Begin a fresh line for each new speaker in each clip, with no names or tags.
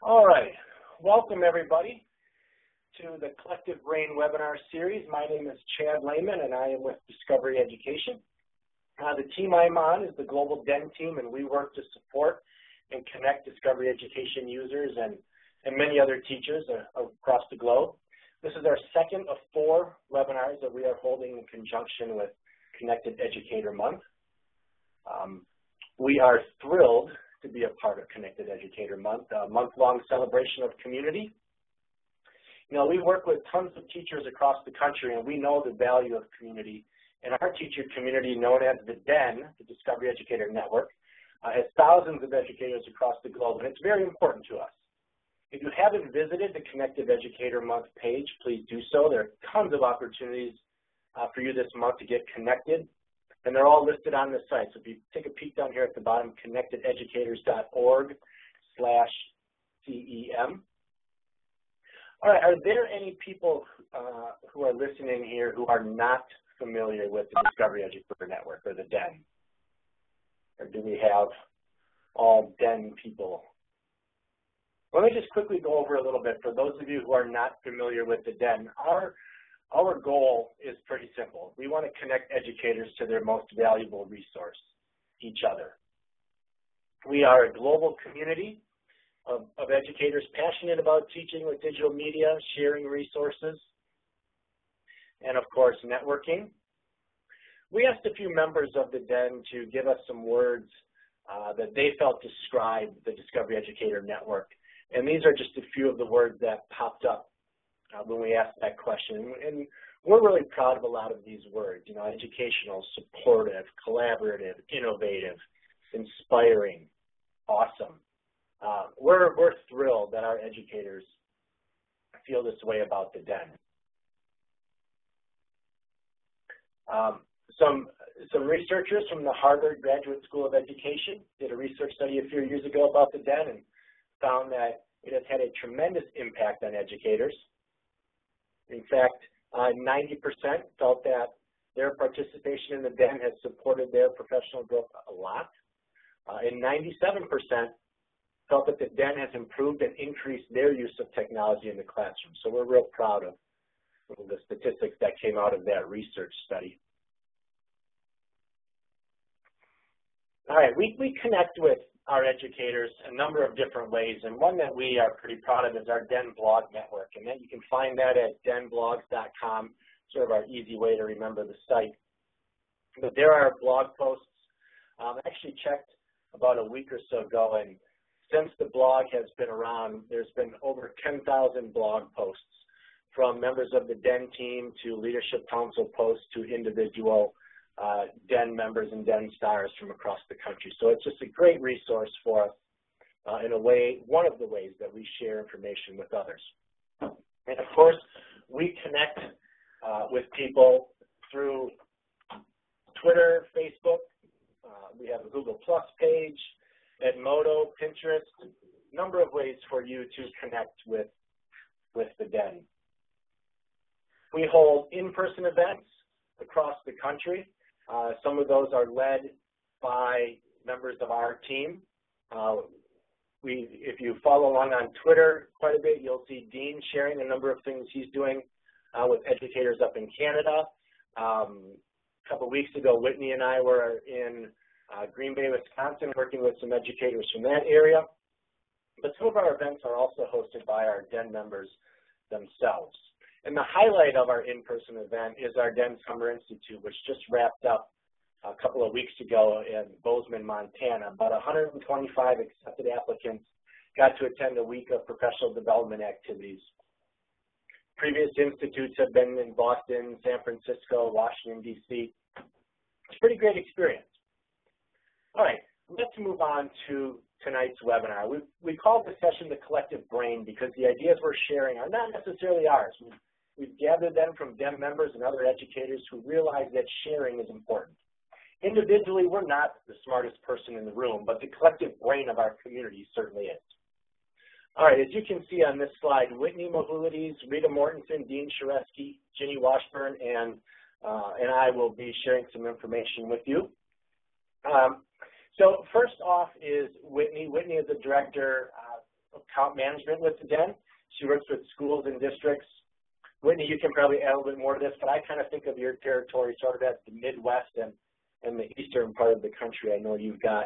All right, welcome everybody to the Collective Brain webinar series. My name is Chad Lehman and I am with Discovery Education. The team I'm on is the Global DEN team, and we work to support and connect Discovery Education users and many other teachers across the globe. This is our second of 4 webinars that we are holding in conjunction with Connected Educator Month. We are thrilled to be a part of Connected Educator Month, a month-long celebration of community. You know, we work with tons of teachers across the country, and we know the value of community. And our teacher community, known as the DEN, the Discovery Educator Network, has thousands of educators across the globe, and it's very important to us. If you haven't visited the Connected Educator Month page, please do so. There are tons of opportunities for you this month to get connected, and they're all listed on the site. So if you take a peek down here at the bottom, connectededucators.org/CEM. All right, are there any people who are listening here who are not familiar with the Discovery Educator Network or the DEN? Or do we have all DEN people? Let me just quickly go over a little bit. For those of you who are not familiar with the DEN, our goal is pretty simple. We want to connect educators to their most valuable resource, each other. We are a global community of educators passionate about teaching with digital media, sharing resources, and of course, networking. We asked a few members of the DEN to give us some words that they felt describe the Discovery Educator Network. And these are just a few of the words that popped up when we asked that question. And we're really proud of a lot of these words, you know, educational, supportive, collaborative, innovative, inspiring, awesome. We're thrilled that our educators feel this way about the DEN. Some researchers from the Harvard Graduate School of Education did a research study a few years ago about the DEN and found that it has had a tremendous impact on educators. In fact, 90% felt that their participation in the DEN has supported their professional growth a lot. And 97% felt that the DEN has improved and increased their use of technology in the classroom. So we're real proud of the statistics that came out of that research study. All right, we connect with our educators a number of different ways, and one that we are pretty proud of is our DEN blog network, and then you can find that at denblogs.com, sort of our easy way to remember the site. But there are blog posts. I actually checked about a week or so ago, and since the blog has been around, there's been over 10,000 blog posts from members of the DEN team to Leadership Council posts to individual DEN members and DEN stars from across the country. So it's just a great resource for us in a way, one of the ways that we share information with others. And of course, we connect with people through Twitter, Facebook. We have a Google Plus page, Edmodo, Pinterest, a number of ways for you to connect with the DEN. We hold in-person events across the country. Some of those are led by members of our team. If you follow along on Twitter quite a bit, you'll see Dean sharing a number of things he's doing with educators up in Canada. A couple of weeks ago, Whitney and I were in Green Bay, Wisconsin, working with some educators from that area. But some of our events are also hosted by our DEN members themselves. And the highlight of our in-person event is our DEN Summer Institute, which just wrapped up a couple of weeks ago in Bozeman, Montana. About 125 accepted applicants got to attend a week of professional development activities. Previous institutes have been in Boston, San Francisco, Washington, D.C. It's a pretty great experience. All right, let's move on to tonight's webinar. We call this session the Collective Brain because the ideas we're sharing are not necessarily ours. We've gathered them from DEN members and other educators who realize that sharing is important. Individually, we're not the smartest person in the room, but the collective brain of our community certainly is. All right, as you can see on this slide, Whitney Wihoulides, Rita Mortenson, Dean Shareski, Ginny Washburne, and I will be sharing some information with you. So first off is Whitney. Whitney is the director account management with Den. She works with schools and districts. Whitney, you can probably add a little bit more to this, but I kind of think of your territory sort of as the Midwest and the eastern part of the country. I know you've got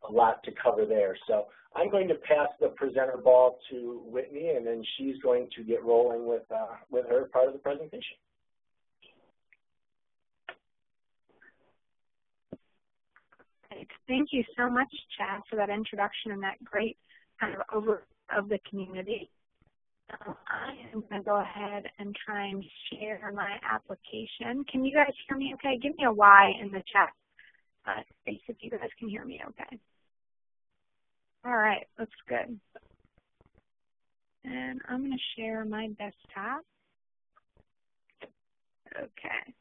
a lot to cover there. So I'm going to pass the presenter ball to Whitney, and then she's going to get rolling with her part of the presentation.
Thank you so much, Chad, for that introduction and that great kind of overview of the community. I am going to go ahead and try and share my application. Can you guys hear me okay? Give me a Y in the chat space if you guys can hear me okay. All right, looks good. And I'm going to share my desktop. Okay.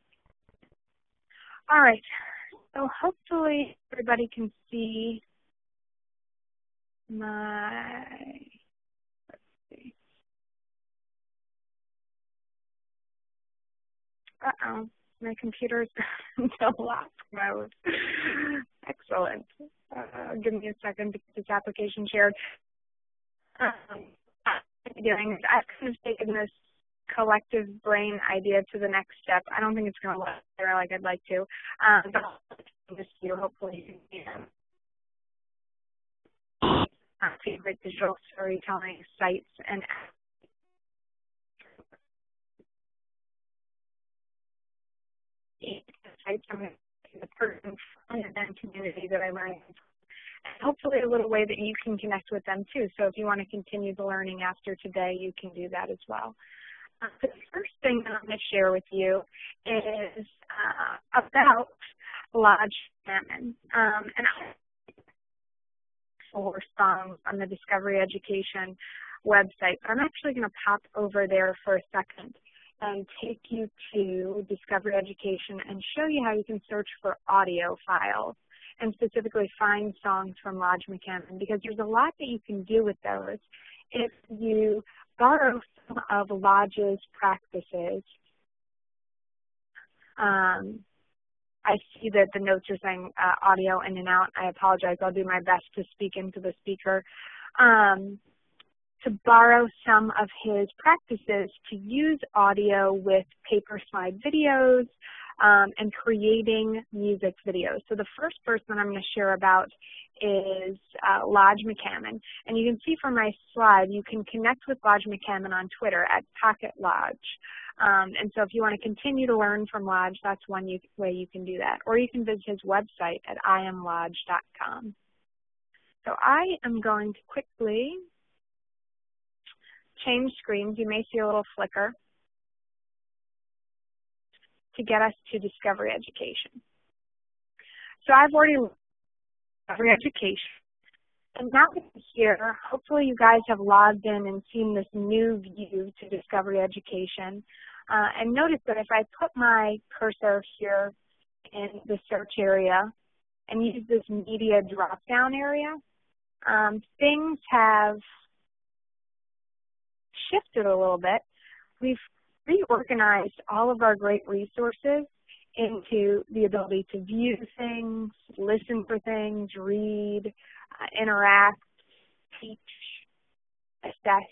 All right. So hopefully everybody can see my, let's see. Uh-oh, my computer's into lock mode. Excellent. Give me a second to get this application shared. I've kind of taken this collective brain idea to the next step. I don't think it's going to look there like I'd like to, but this year hopefully you can favorite digital storytelling sites and sites from the person from the community that I learned. And hopefully a little way that you can connect with them too. So if you want to continue the learning after today, you can do that as well. The first thing that I'm going to share with you is about Lodge Salmon. And I 4 songs on the Discovery Education website. But I'm actually going to pop over there for a second and take you to Discovery Education and show you how you can search for audio files and specifically find songs from Lodge McCammon, because there's a lot that you can do with those if you borrow some of Lodge's practices. I see that the notes are saying audio in and out. I apologize. I'll do my best to speak into the speaker. To borrow some of his practices to use audio with paper slide videos and creating music videos. So the first person I'm going to share about is Lodge McCammon. And you can see from my slide, you can connect with Lodge McCammon on Twitter at Pocket Lodge. And so if you want to continue to learn from Lodge, that's one way you can do that. Or you can visit his website at iamlodge.com. So I am going to quickly change screens. You may see a little flicker to get us to Discovery Education. So I've already looked at Discovery Education. And now that I'm here, hopefully you guys have logged in and seen this new view to Discovery Education. And notice that if I put my cursor here in the search area and use this media drop-down area, things have shifted a little bit. We've reorganized all of our great resources into the ability to view things, listen for things, read, interact, teach, assess.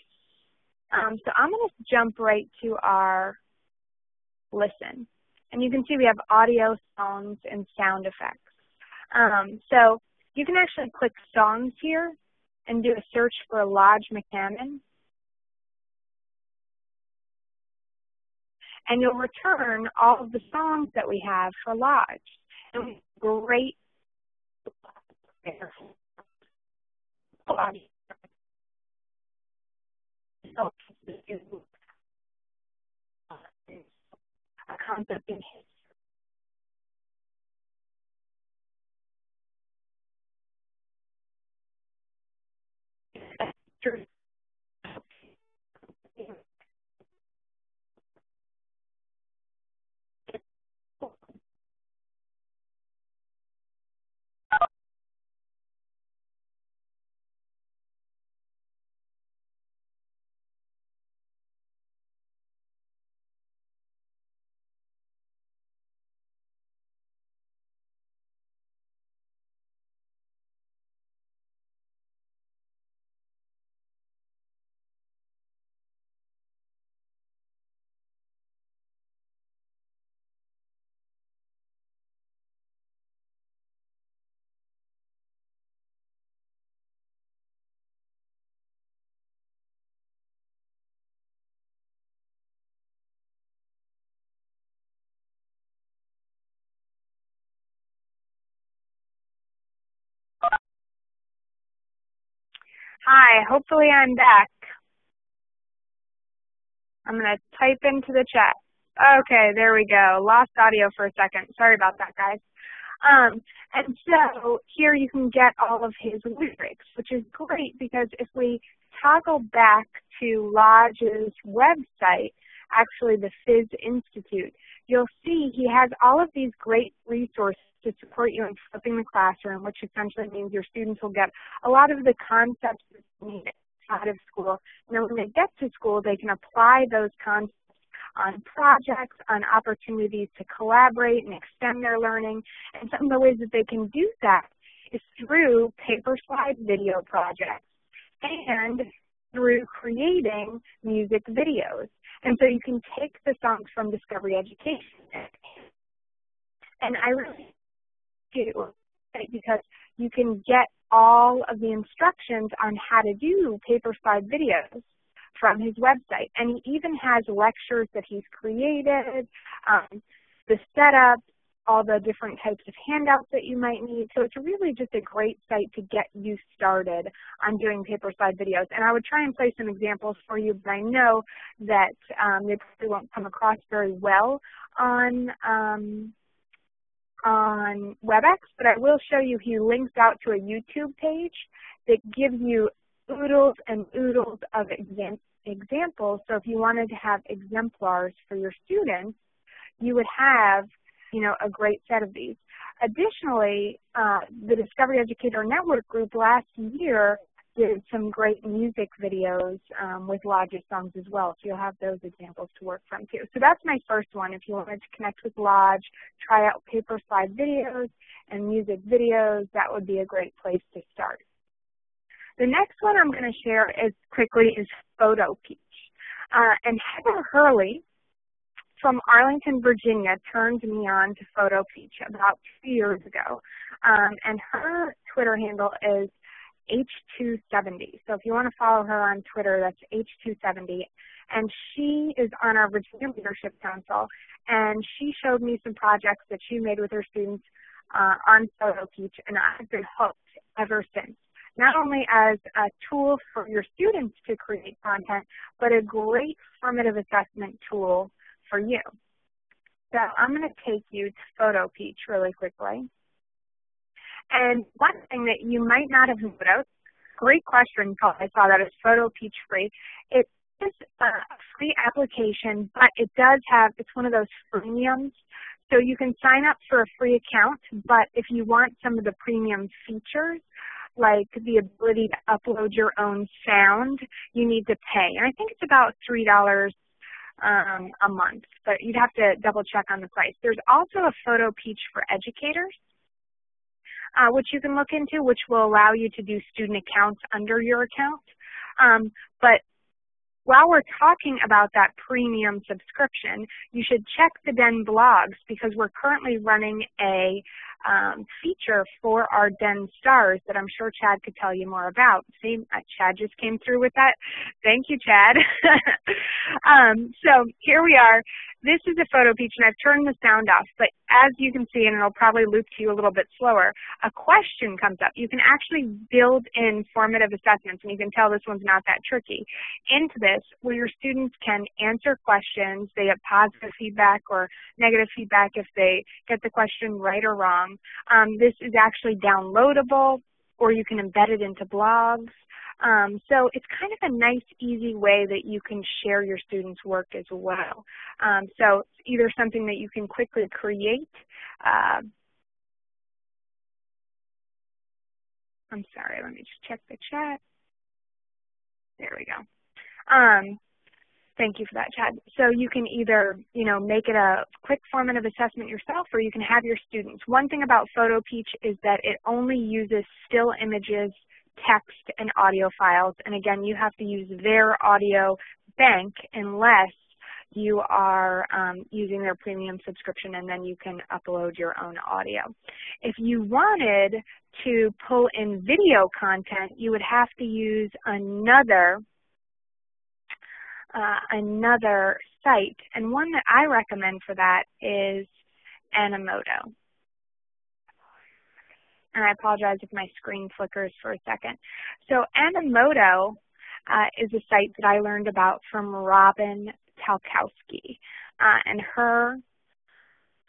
So I'm going to jump right to our listen. And you can see we have audio, songs, and sound effects. So you can actually click songs here and do a search for Lodge McCammon. And you'll return all of the songs that we have for Lodge. And we have great a concept in history. Hi, hopefully I'm back. I'm going to type into the chat. Okay, there we go. Lost audio for a second. Sorry about that, guys. And so here you can get all of his lyrics, which is great because if we toggle back to Lodge's website, actually the Fizz Institute, you'll see he has all of these great resources to support you in flipping the classroom, which essentially means your students will get a lot of the concepts that they need out of school. And then when they get to school, they can apply those concepts on projects, on opportunities to collaborate and extend their learning. And some of the ways that they can do that is through paper slide video projects and through creating music videos. And so you can take the songs from Discovery Education, and I really do, because you can get all of the instructions on how to do paper slide videos from his website. And he even has lectures that he's created, the setup, all the different types of handouts that you might need. So it's really just a great site to get you started on doing paper slide videos. And I would try and play some examples for you, but I know that they probably won't come across very well on WebEx, but I will show you he links out to a YouTube page that gives you oodles and oodles of examples. So if you wanted to have exemplars for your students, you would have, you know, a great set of these. Additionally, the Discovery Educator Network group last year did some great music videos with Lodge's songs as well. So you'll have those examples to work from too. So that's my first one. If you wanted to connect with Lodge, try out paper slide videos and music videos, that would be a great place to start. The next one I'm going to share quickly is Photo Peach. And Heather Hurley from Arlington, Virginia turned me on to Photo Peach about 2 years ago. And her Twitter handle is H270. So if you want to follow her on Twitter, that's H270. And she is on our Virginia Leadership Council. And she showed me some projects that she made with her students on Photo Peach. And I've been hooked ever since. Not only as a tool for your students to create content, but a great formative assessment tool for you. So I'm going to take you to Photo Peach really quickly. And one thing that you might not have noticed, great question, Paul, I saw that it's Photo Peach free. It is a free application, but it does have, it's one of those freemiums. So you can sign up for a free account, but if you want some of the premium features, like the ability to upload your own sound, you need to pay. And I think it's about $3 a month, but you'd have to double check on the price. There's also a Photo Peach for educators, which you can look into, which will allow you to do student accounts under your account. But while we're talking about that premium subscription, you should check the Den blogs because we're currently running a feature for our Den stars that I'm sure Chad could tell you more about. See, Chad just came through with that. Thank you, Chad. So here we are. This is a Photo Peach, and I've turned the sound off, but as you can see, and it'll probably loop to you a little bit slower, a question comes up. You can actually build in formative assessments, and you can tell this one's not that tricky, into this where your students can answer questions. They have positive feedback or negative feedback if they get the question right or wrong. This is actually downloadable, or you can embed it into blogs. So it's kind of a nice, easy way that you can share your students' work as well. So it's either something that you can quickly create. I'm sorry, let me just check the chat. There we go. Thank you for that, Chad. So you can either, make it a quick formative assessment yourself, or you can have your students. One thing about Photo Peach is that it only uses still images, text, and audio files. And again, you have to use their audio bank unless you are using their premium subscription, and then you can upload your own audio. If you wanted to pull in video content, you would have to use another site, and one that I recommend for that is Animoto. and I apologize if my screen flickers for a second. So Animoto is a site that I learned about from Robin Talkowski, and her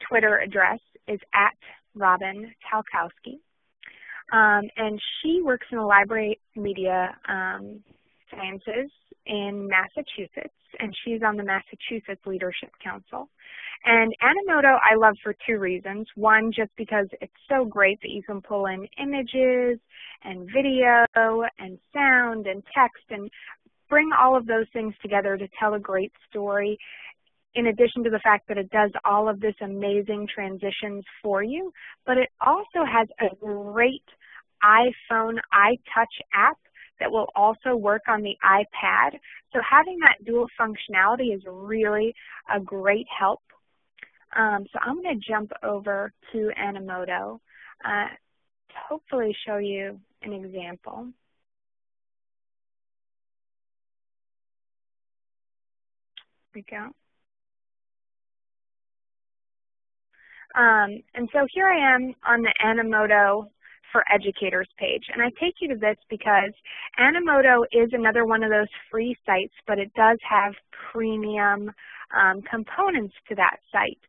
Twitter address is @RobinTalkowski. And she works in the library media sciences in Massachusetts, and she's on the Massachusetts Leadership Council. And Animoto I love for two reasons. One, just because it's so great that you can pull in images and video and sound and text and bring all of those things together to tell a great story, in addition to the fact that it does all of this amazing transitions for you. But it also has a great iPhone iTouch app that will also work on the iPad. So having that dual functionality is really a great help. So I'm going to jump over to Animoto to hopefully show you an example. There we go. And so here I am on the Animoto for Educators page. And I take you to this because Animoto is another one of those free sites, but it does have premium components to that site.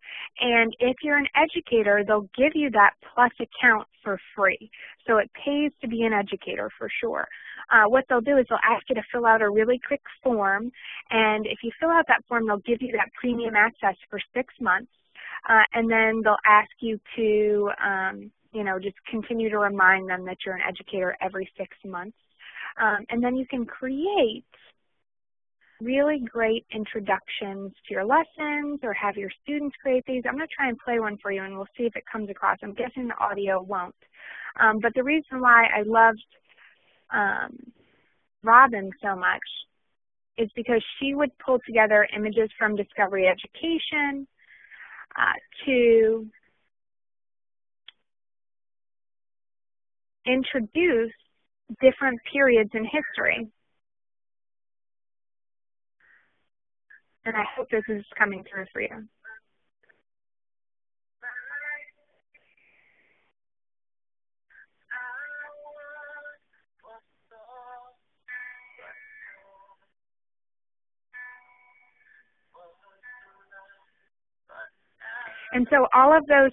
And if you're an educator, they'll give you that Plus account for free. So it pays to be an educator for sure. What they'll do is they'll ask you to fill out a really quick form, and if you fill out that form, they'll give you that premium access for 6 months. And then they'll ask you to just continue to remind them that you're an educator every 6 months. And then you can create really great introductions to your lessons or have your students create these. I'm going to try and play one for you and we'll see if it comes across. I'm guessing the audio won't. But the reason why I loved Robin so much is because she would pull together images from Discovery Education to introduce different periods in history. And I hope this is coming through for you. And so all of those,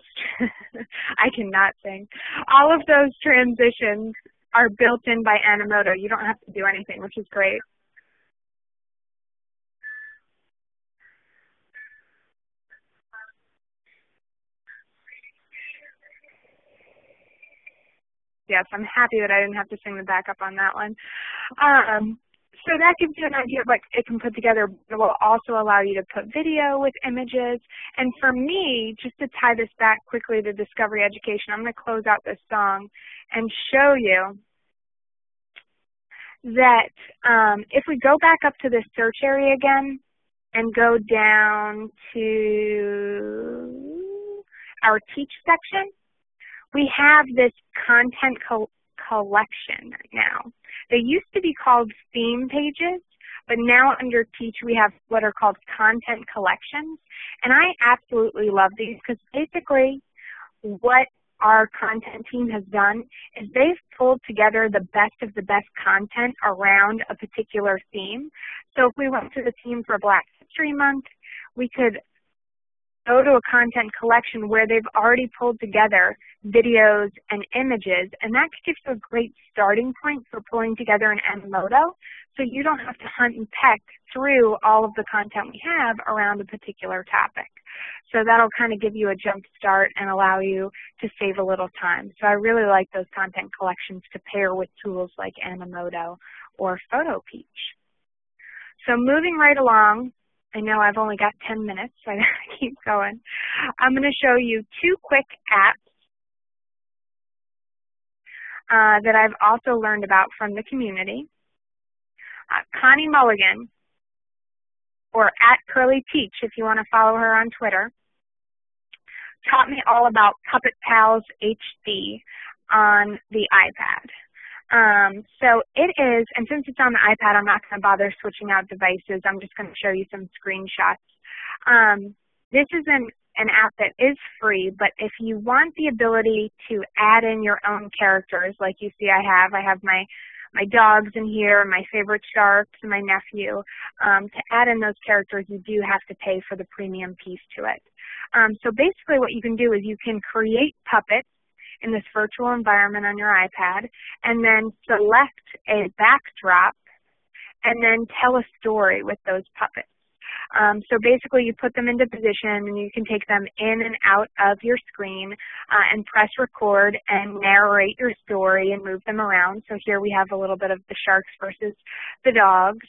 I cannot sing, all of those transitions are built in by Animoto. You don't have to do anything, which is great. Yes, I'm happy that I didn't have to sing the backup on that one. So that gives you an idea of what it can put together. It will also allow you to put video with images. And for me, just to tie this back quickly to Discovery Education, I'm going to close out this song and show you that if we go back up to the search area again and go down to our Teach section, we have this content collection now. They used to be called theme pages, but now under Teach we have what are called content collections. And I absolutely love these because basically what our content team has done is they've pulled together the best of the best content around a particular theme. So if we went to the theme for Black History Month, we could go to a content collection where they've already pulled together videos and images, and that gives you a great starting point for pulling together an Animoto, so you don't have to hunt and peck through all of the content we have around a particular topic. So that'll kind of give you a jump start and allow you to save a little time. So I really like those content collections to pair with tools like Animoto or PhotoPeach. So moving right along, I know I've only got 10 minutes, so I gotta keep going. I'm going to show you two quick apps that I've also learned about from the community. Connie Mulligan, or @CurlyTeach if you want to follow her on Twitter, taught me all about Puppet Pals HD on the iPad. So it is, and since it's on the iPad, I'm not going to bother switching out devices. I'm just going to show you some screenshots. This is an an app that is free, but if you want the ability to add in your own characters, like you see I have my dogs in here, my favorite sharks, and my nephew. To add in those characters, you do have to pay for the premium piece to it. So basically what you can do is you can create puppets in this virtual environment on your iPad, and then select a backdrop, and then tell a story with those puppets. So basically you put them into position and you can take them in and out of your screen and press record and narrate your story and move them around. So here we have a little bit of the sharks versus the dogs.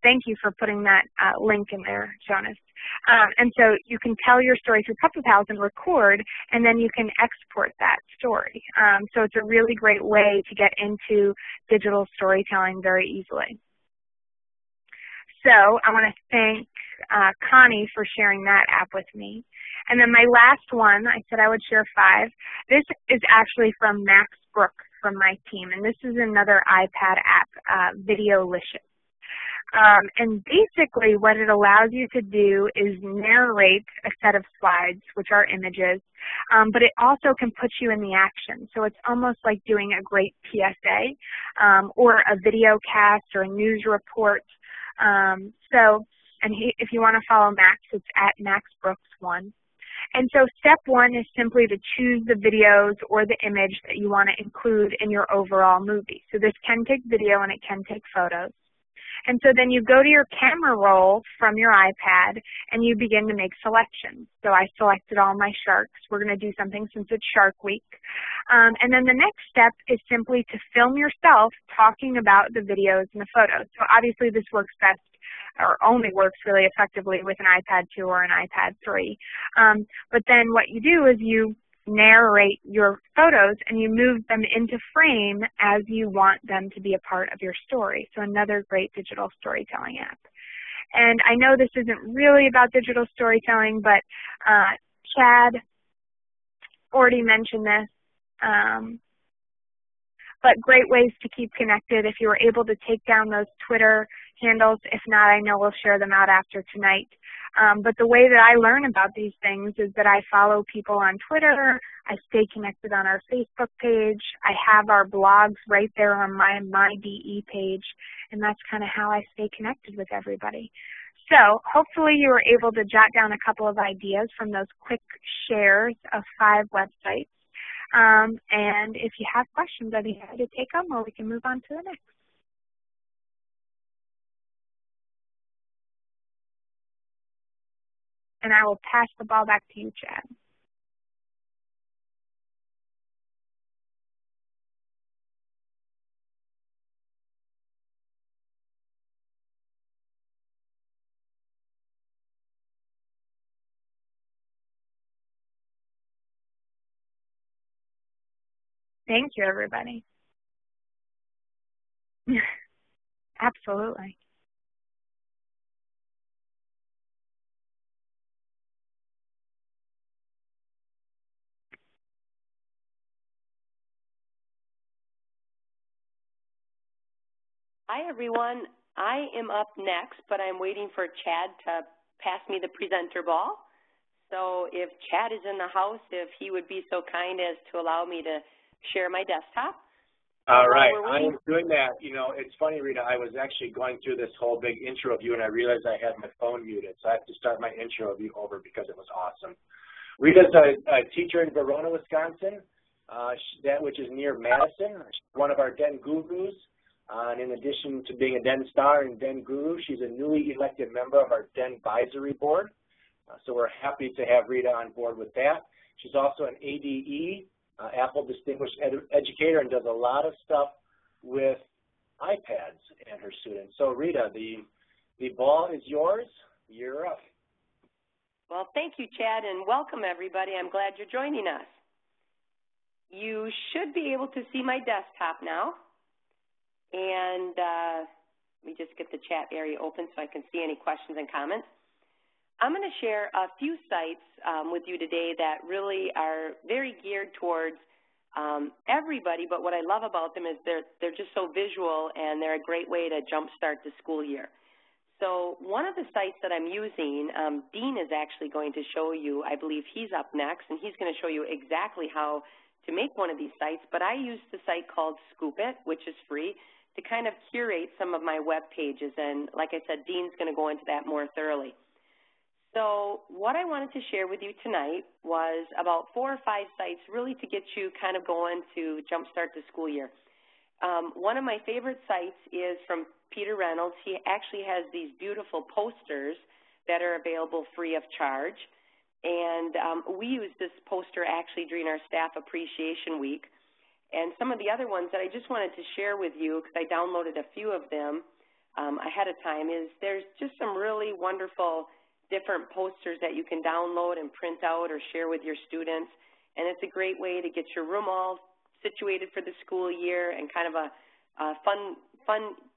Thank you for putting that link in there, Jonas. And so you can tell your story through Puppet Pals and record, and then you can export that story. So it's a really great way to get into digital storytelling very easily. So I want to thank Connie for sharing that app with me. And then my last one, I said I would share 5. This is actually from Max Brooks from my team, and this is another iPad app, Videolicious. And basically what it allows you to do is narrate a set of slides, which are images, but it also can put you in the action. So it's almost like doing a great PSA or a video cast or a news report. If you want to follow Max, it's at MaxBrooks1. And so step 1 is simply to choose the videos or the image that you want to include in your overall movie. So this can take video and it can take photos. And so then you go to your camera roll from your iPad and you begin to make selections. So I selected all my sharks. We're going to do something since it's Shark Week. And then the next step is simply to film yourself talking about the videos and the photos. So obviously this works best or only works really effectively with an iPad 2 or an iPad 3. But then what you do is you narrate your photos and you move them into frame as you want them to be a part of your story. So another great digital storytelling app. And I know this isn't really about digital storytelling, but Chad already mentioned this. But great ways to keep connected if you were able to take down those Twitter handles. If not, I know we'll share them out after tonight. But the way that I learn about these things is that I follow people on Twitter, I stay connected on our Facebook page, I have our blogs right there on my DE page, and that's kind of how I stay connected with everybody. So hopefully you were able to jot down a couple of ideas from those quick shares of 5 websites. And if you have questions, I'd be happy to take them, or we can move on to the next. And I will pass the ball back to you, Chad. Thank you, everybody. Absolutely.
Hi, everyone. I am up next, but I'm waiting for Chad to pass me the presenter ball. So if Chad is in the house, if he would be so kind as to allow me to share my desktop.
All right, I am doing that. You know, it's funny, Rita, I was actually going through this whole big intro of you, and I realized I had my phone muted, so I have to start my intro of you over because it was awesome. Rita's a teacher in Verona, Wisconsin, which is near Madison. She's one of our Den gurus. And in addition to being a Den star and Den guru, she's a newly elected member of our Den advisory board. So we're happy to have Rita on board with that. She's also an ADE, Apple Distinguished Educator, and does a lot of stuff with iPads and her students. So Rita, the ball is yours. You're up.
Well, thank you, Chad, and welcome, everybody. I'm glad you're joining us. You should be able to see my desktop now. And let me just get the chat area open so I can see any questions and comments. I'm going to share a few sites with you today that really are very geared towards everybody, but what I love about them is they're just so visual, and they're a great way to jumpstart the school year. So one of the sites that I'm using, Dean is actually going to show you, I believe he's up next, and he's going to show you exactly how to make one of these sites, but I use the site called Scoop It, which is free, to kind of curate some of my web pages, and like I said, Dean's going to go into that more thoroughly. So what I wanted to share with you tonight was about 4 or 5 sites really to get you kind of going to jumpstart the school year. One of my favorite sites is from Peter Reynolds. He actually has these beautiful posters that are available free of charge. And we use this poster actually during our Staff Appreciation Week. And some of the other ones that I just wanted to share with you, because I downloaded a few of them ahead of time, is there's just some really wonderful different posters that you can download and print out or share with your students. And it's a great way to get your room all situated for the school year and kind of a fun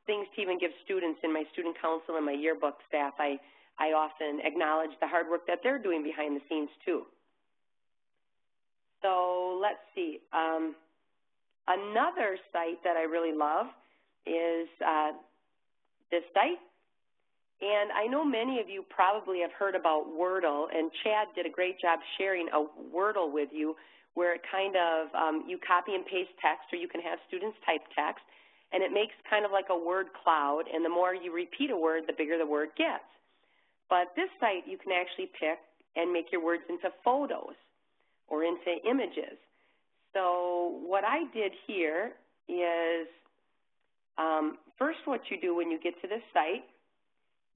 things to even give students in my student council and my yearbook staff. I often acknowledge the hard work that they're doing behind the scenes too. So let's see. Another site that I really love is this site. And I know many of you probably have heard about Wordle, and Chad did a great job sharing a Wordle with you where it kind of, you copy and paste text, or you can have students type text, and it makes kind of like a word cloud, and the more you repeat a word, the bigger the word gets. But this site, you can actually pick and make your words into photos or into images. So what I did here is first what you do when you get to this site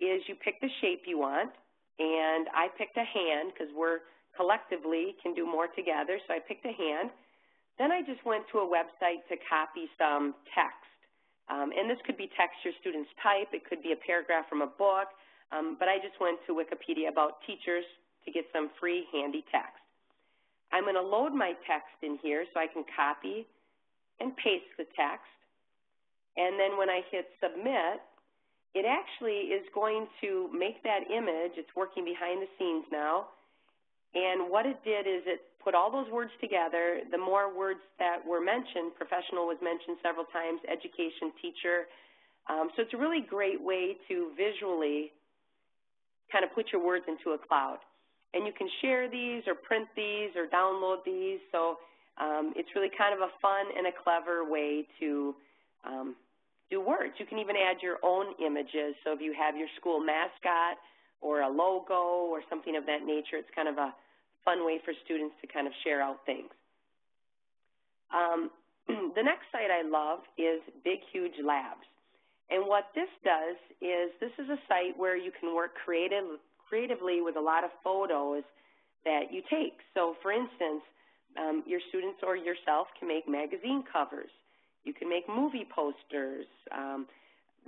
is you pick the shape you want, and I picked a hand because we're collectively can do more together, so I picked a hand. Then I just went to a website to copy some text. And this could be text your students type, it could be a paragraph from a book, but I just went to Wikipedia about teachers to get some free handy text. I'm going to load my text in here so I can copy and paste the text. And then when I hit submit, it actually is going to make that image. It's working behind the scenes now. And what it did is it put all those words together. The more words that were mentioned, professional was mentioned several times, education, teacher. So it's a really great way to visually kind of put your words into a cloud. And you can share these or print these or download these. So it's really kind of a fun and a clever way to do words. You can even add your own images. So if you have your school mascot or a logo or something of that nature, it's kind of a fun way for students to kind of share out things. The next site I love is Big Huge Labs. And what this does is this is a site where you can work creatively with a lot of photos that you take. So for instance, your students or yourself can make magazine covers. You can make movie posters.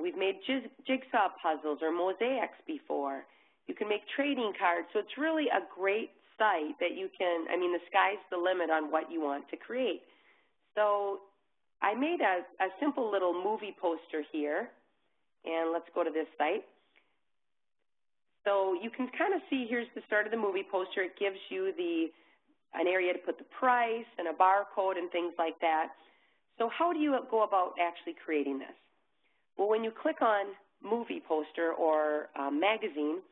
We've made jigsaw puzzles or mosaics before. You can make trading cards. So it's really a great site that you can, I mean, the sky's the limit on what you want to create. So I made a simple little movie poster here, and let's go to this site. So you can kind of see, here's the start of the movie poster. It gives you an area to put the price and a barcode and things like that. So how do you go about actually creating this? Well, when you click on movie poster or magazine,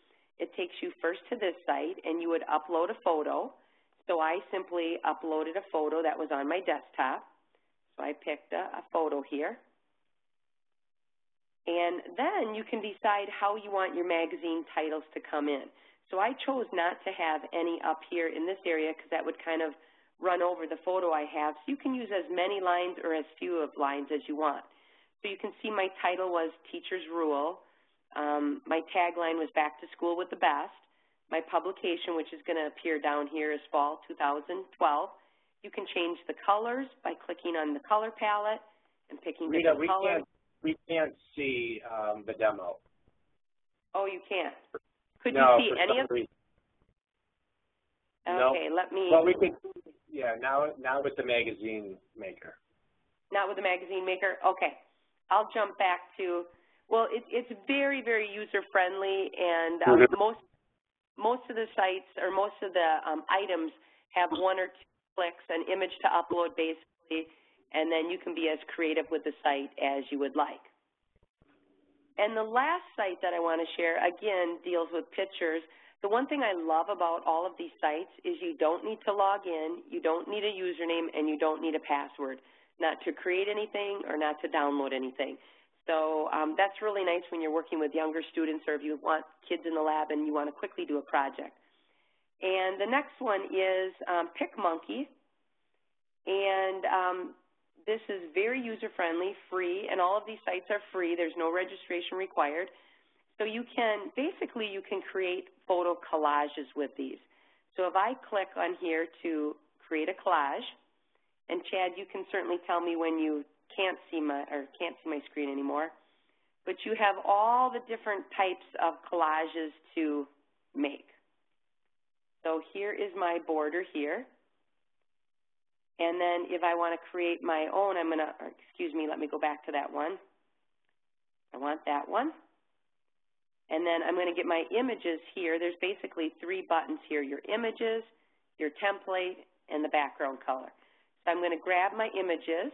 it takes you first to this site, and you would upload a photo. So I simply uploaded a photo that was on my desktop. So I picked a photo here. And then you can decide how you want your magazine titles to come in. So I chose not to have any up here in this area because that would kind of run over the photo I have. So you can use as many lines or as few of lines as you want. So you can see my title was Teacher's Rule. My tagline was Back to School with the Best. My publication, which is going to appear down here, is Fall 2012. You can change the colors by clicking on the color palette and picking different colors.
We can't see the demo.
Oh, you can't? Could
no,
you see any of them? Okay,
nope.
let me...
Well, we could, yeah, now with the magazine maker.
Not with the magazine maker? Okay. I'll jump back to, well, it's very, very user-friendly, and most of the sites or most of the items have 1 or 2 clicks, an image to upload basically, and then you can be as creative with the site as you would like. And the last site that I want to share, again, deals with pictures. The one thing I love about all of these sites is you don't need to log in, you don't need a username, and you don't need a password, not to create anything or not to download anything. So that's really nice when you're working with younger students or if you want kids in the lab and you want to quickly do a project. And the next one is PicMonkey. And this is very user-friendly, free, and all of these sites are free. There's no registration required. So you can, basically, you can create photo collages with these. So if I click on here to create a collage, and Chad, you can certainly tell me when you can't see my screen anymore, but you have all the different types of collages to make. So here is my border here. And then if I want to create my own, I'm going to, excuse me, let me go back to that one. I want that one. And then I'm going to get my images here. There's basically 3 buttons here, your images, your template, and the background color. So I'm going to grab my images,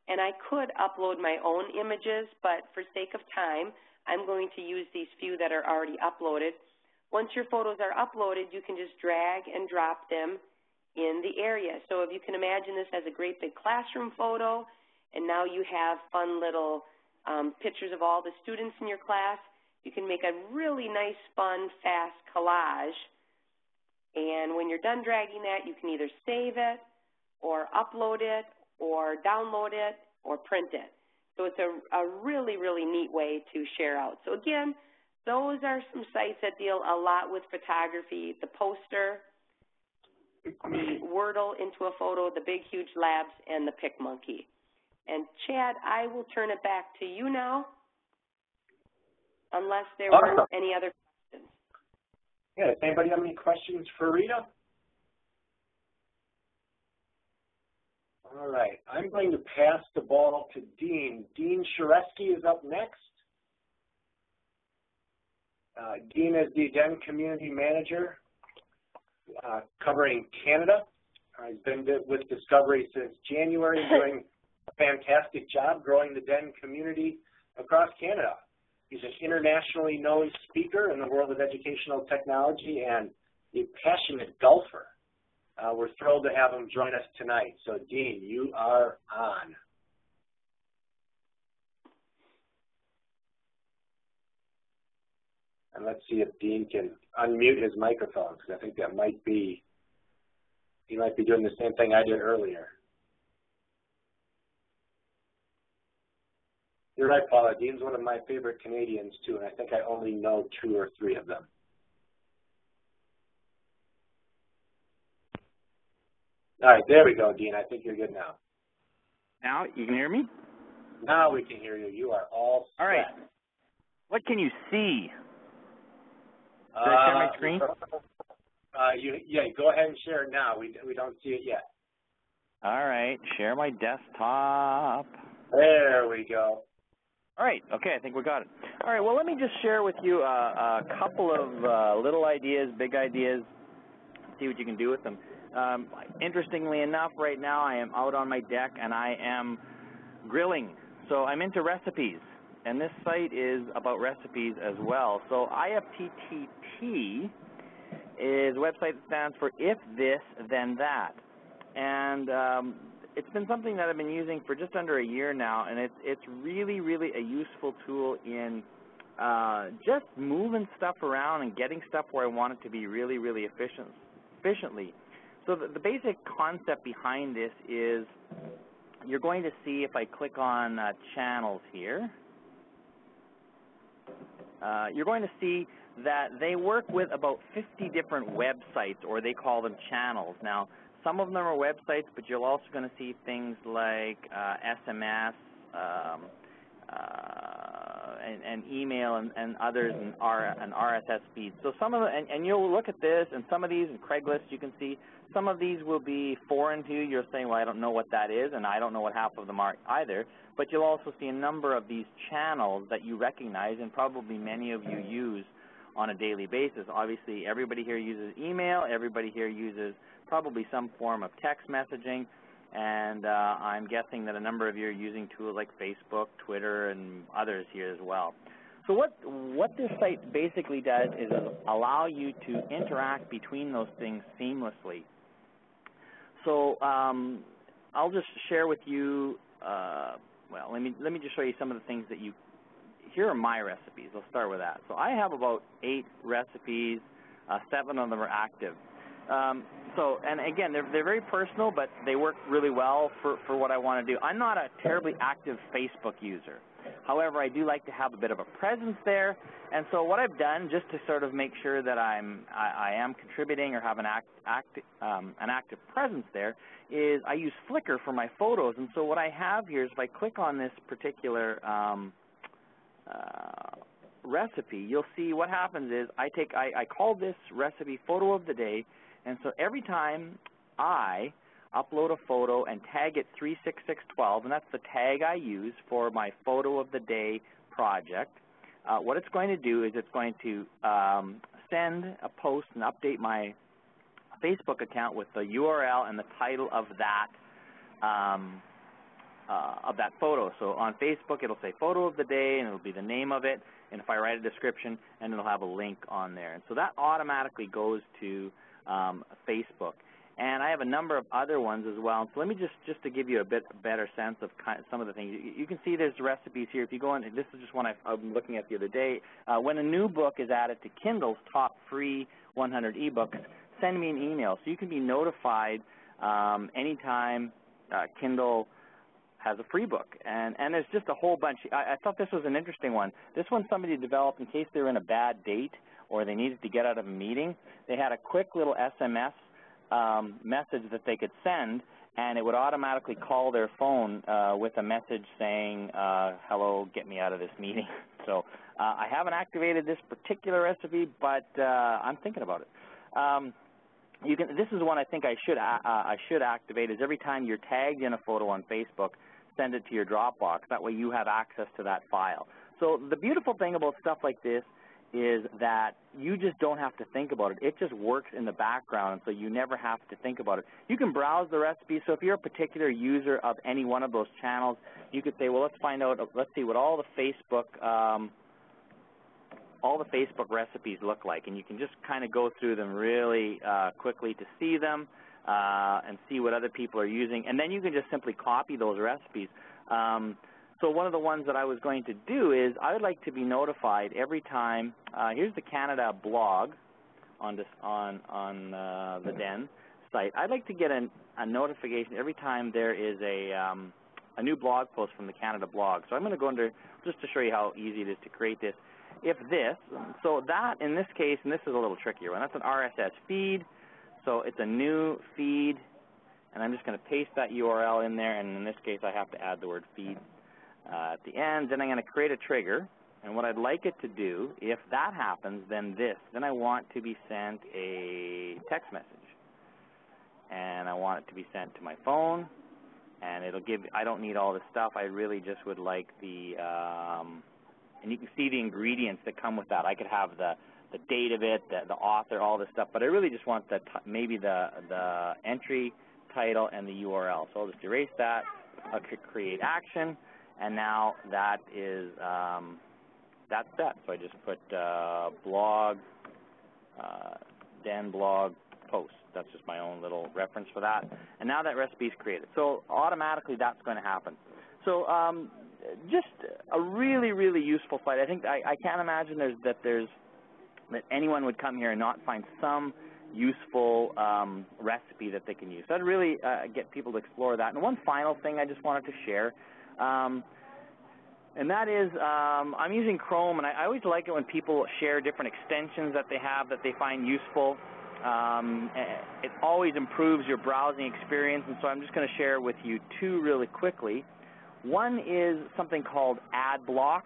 and I could upload my own images, but for sake of time, I'm going to use these few that are already uploaded. Once your photos are uploaded, you can just drag and drop them in the area. So if you can imagine this as a great big classroom photo, and now you have fun little pictures of all the students in your class, you can make a really nice, fun, fast collage. And when you're done dragging that, you can either save it or upload it or download it or print it. So it's a really, really neat way to share out. So again, those are some sites that deal a lot with photography. The Poster, the Wordle into a photo, the Big Huge Labs, and the PicMonkey. And Chad, I will turn it back to you now, unless there were any other questions.
Yeah, does anybody have any questions for Rita? All right, I'm going to pass the ball to Dean. Dean Shareski is up next. Dean is the DEN Community Manager covering Canada. He's been with Discovery since January, doing a fantastic job growing the DEN community across Canada. He's an internationally known speaker in the world of educational technology and a passionate golfer. We're thrilled to have him join us tonight. So, Dean, you are on. And let's see if Dean can unmute his microphone, because I think that might be, he might be doing the same thing I did earlier. You're right, Paula. Dean's one of my favorite Canadians, too, and I think I only know 2 or 3 of them. All right, there we go, Dean. I think you're good now.
Now you can hear me?
Now we can hear you. You are all set.
All right. What can you see? Should I share my screen?
Yeah, go ahead and share it now. We don't see it yet.
All right, share my desktop.
There we go.
All right, okay, I think we got it. All right, well, let me just share with you a couple of little ideas, big ideas, see what you can do with them. Interestingly enough, right now I am out on my deck and I am grilling. So I'm into recipes, and this site is about recipes as well. So IFTTT is a website that stands for If This, Then That. And it's been something that I've been using for just under a year now, and it's really, really a useful tool in just moving stuff around and getting stuff where I want it to be really, really efficiently. So the basic concept behind this is you're going to see, if I click on channels here, you're going to see that they work with about 50 different websites, or they call them channels. Now, some of them are websites, but you're also going to see things like SMS and email and others and RSS feeds. So some of them, and you'll look at this, and some of these, in Craigslist, you can see, some of these will be foreign to you. You're saying, well, I don't know what that is, and I don't know what half of them are either. But you'll also see a number of these channels that you recognize, and probably many of you use on a daily basis. Obviously, everybody here uses email. Everybody here uses probably some form of text messaging, and I'm guessing that a number of you are using tools like Facebook, Twitter, and others here as well. So what this site basically does is allow you to interact between those things seamlessly. So I'll just share with you, well, let me just show you some of the things that here are my recipes. I'll start with that. So I have about 8 recipes, 7 of them are active. And again, they're very personal, but they work really well for what I want to do. I'm not a terribly active Facebook user. However, I do like to have a bit of a presence there, and so what I've done, just to sort of make sure that I am contributing or have an active presence there, is I use Flickr for my photos. And so what I have here is if I click on this particular recipe, you'll see what happens is I call this recipe Photo of the Day, and so every time I upload a photo and tag it 36612, and that's the tag I use for my Photo of the Day project, what it's going to do is it's going to send a post and update my Facebook account with the URL and the title of that photo. So on Facebook, it'll say Photo of the Day, and it'll be the name of it, and if I write a description, and it'll have a link on there. And so that automatically goes to Facebook. And I have a number of other ones as well. So let me just to give you a bit better sense of some of the things. You can see there's recipes here. If you go in, this is just one I'm looking at the other day. When a new book is added to Kindle's top free 100 ebooks, send me an email. So you can be notified anytime Kindle has a free book. And there's just a whole bunch. I thought this was an interesting one. This one somebody developed in case they were in a bad date or they needed to get out of a meeting. They had a quick little SMS message that they could send, and it would automatically call their phone with a message saying, hello, get me out of this meeting. So I haven't activated this particular recipe, but I'm thinking about it. This is one I think I should activate, is every time you're tagged in a photo on Facebook, send it to your Dropbox. That way you have access to that file. So the beautiful thing about stuff like this is that you just don't have to think about it. It just works in the background, and so you never have to think about it. You can browse the recipes. So if you're a particular user of any one of those channels, you could say, well, let's find out, let's see what all the Facebook recipes look like, and you can just kind of go through them really quickly to see them and see what other people are using, and then you can just simply copy those recipes. So one of the ones that I was going to do is I would like to be notified every time. Here's the Canada blog on the Den site. I'd like to get a notification every time there is a new blog post from the Canada blog. So I'm going to go under, just to show you how easy it is to create this. So that in this case, and this is a little trickier one, that's an RSS feed. So it's a new feed, and I'm just going to paste that URL in there, and in this case I have to add the word feed at the end. Then I'm going to create a trigger, and what I'd like it to do, if that happens, then I want to be sent a text message, and I want it to be sent to my phone, and it'll give, I don't need all this stuff, I really just would like the, and you can see the ingredients that come with that. I could have the date of it, the author, all this stuff, but I really just want maybe the entry, title, and the URL. So I'll just erase that. I'll create action, and now that is that's set. So I just put blog, Den blog post. That's just my own little reference for that. And now that recipe is created. So automatically that's going to happen. So just a really, really useful site. I think I can't imagine that anyone would come here and not find some useful recipe that they can use. So I'd really get people to explore that. And one final thing I just wanted to share, and that is I'm using Chrome, and I always like it when people share different extensions that they have that they find useful. It always improves your browsing experience, and so I'm just going to share with you two really quickly. One is something called AdBlock.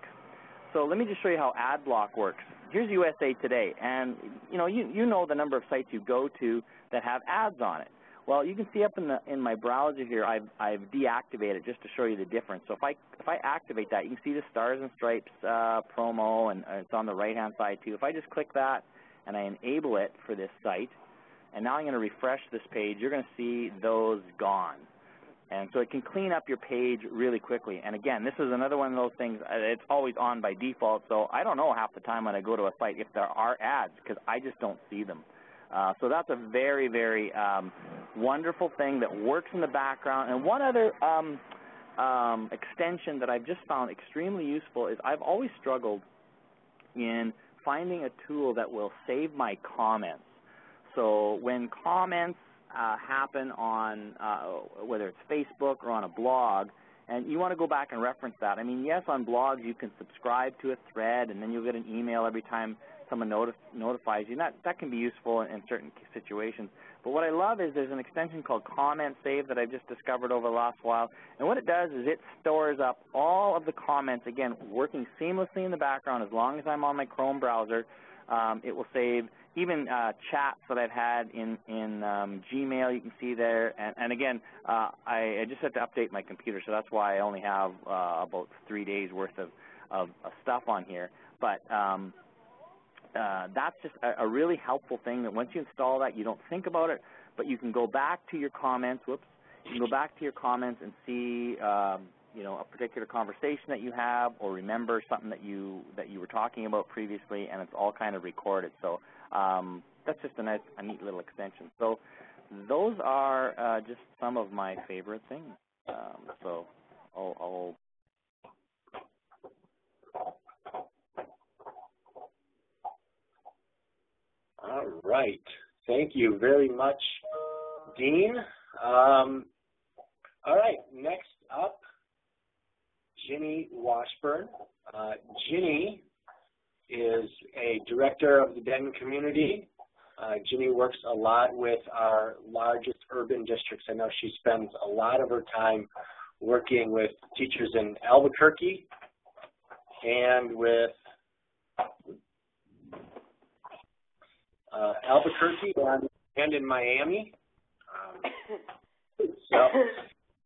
So let me just show you how AdBlock works. Here's USA Today, and you know the number of sites you go to that have ads on it. Well, you can see up in my browser here, I've deactivated just to show you the difference. So if I activate that, you can see the Stars and Stripes promo, and it's on the right-hand side too. If I just click that and I enable it for this site, and now I'm going to refresh this page, you're going to see those gone. And so it can clean up your page really quickly. And again, this is another one of those things, it's always on by default, so I don't know half the time when I go to a site if there are ads because I just don't see them. So that's a very, very wonderful thing that works in the background. And one other extension that I've just found extremely useful is I've always struggled in finding a tool that will save my comments. So when comments happen on whether it's Facebook or on a blog, and you want to go back and reference that. I mean, yes, on blogs you can subscribe to a thread, and then you'll get an email every time someone notifies you. That can be useful in certain situations. But what I love is there's an extension called Comment Save that I've just discovered over the last while. And what it does is it stores up all of the comments, again, working seamlessly in the background as long as I'm on my Chrome browser. It will save even chats that I've had in Gmail, you can see there. And again, I just had to update my computer, so that's why I only have about 3 days worth of stuff on here. But that's just a really helpful thing that once you install that, you don't think about it, but you can go back to your comments. You can go back to your comments and see, you know, a particular conversation that you have, or remember something that you were talking about previously, and it's all kind of recorded. So that's just a neat little extension. So those are just some of my favorite things. So I'll
All right. Thank you very much, Dean. All right. Next up, Ginny Washburne. Ginny is a director of the Denton community. Ginny works a lot with our largest urban districts. I know she spends a lot of her time working with teachers in Albuquerque and with and in Miami.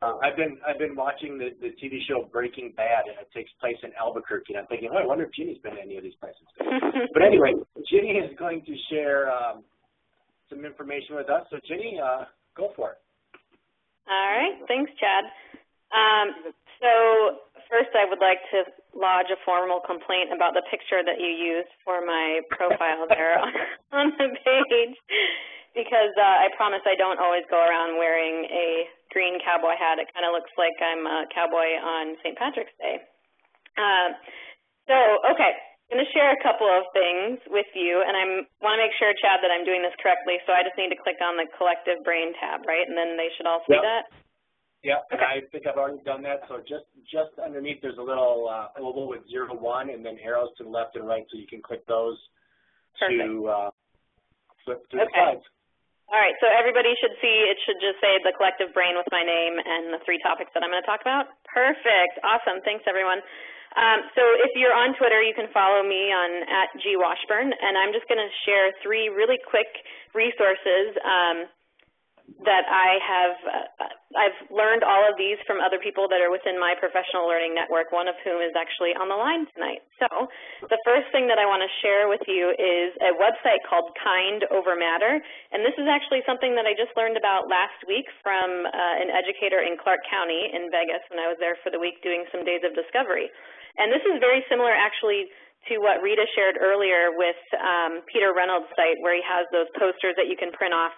I've been watching the TV show Breaking Bad, and it takes place in Albuquerque, and I'm thinking, oh, I wonder if Ginny's been to any of these places. But anyway, Ginny is going to share some information with us. So Ginny, go for it.
All right, thanks, Chad. So first I would like to lodge a formal complaint about the picture that you used for my profile there on the page, because I promise I don't always go around wearing a green cowboy hat. It kind of looks like I'm a cowboy on St. Patrick's Day. Okay, I'm going to share a couple of things with you, and I want to make sure, Chad, that I'm doing this correctly, so I just need to click on the Collective Brain tab, right, and then they should all see that?
Yeah,
okay.
I think I've already done that. So just underneath, there's a little oval with 0 to 1, and then arrows to the left and right, so you can click those.
Perfect.
To flip through the slides.
All right, so everybody should see, it should just say the Collective Brain with my name and the 3 topics that I'm going to talk about. Perfect. Awesome. Thanks, everyone. So if you're on Twitter, you can follow me on @GWashburn, and I'm just going to share 3 really quick resources that I've learned all of these from other people that are within my professional learning network, one of whom is actually on the line tonight. So the first thing that I want to share with you is a website called Kind Over Matter, and this is actually something that I just learned about last week from an educator in Clark County in Vegas when I was there for the week doing some days of discovery. And this is very similar actually to what Rita shared earlier with Peter Reynolds' site, where he has those posters that you can print off.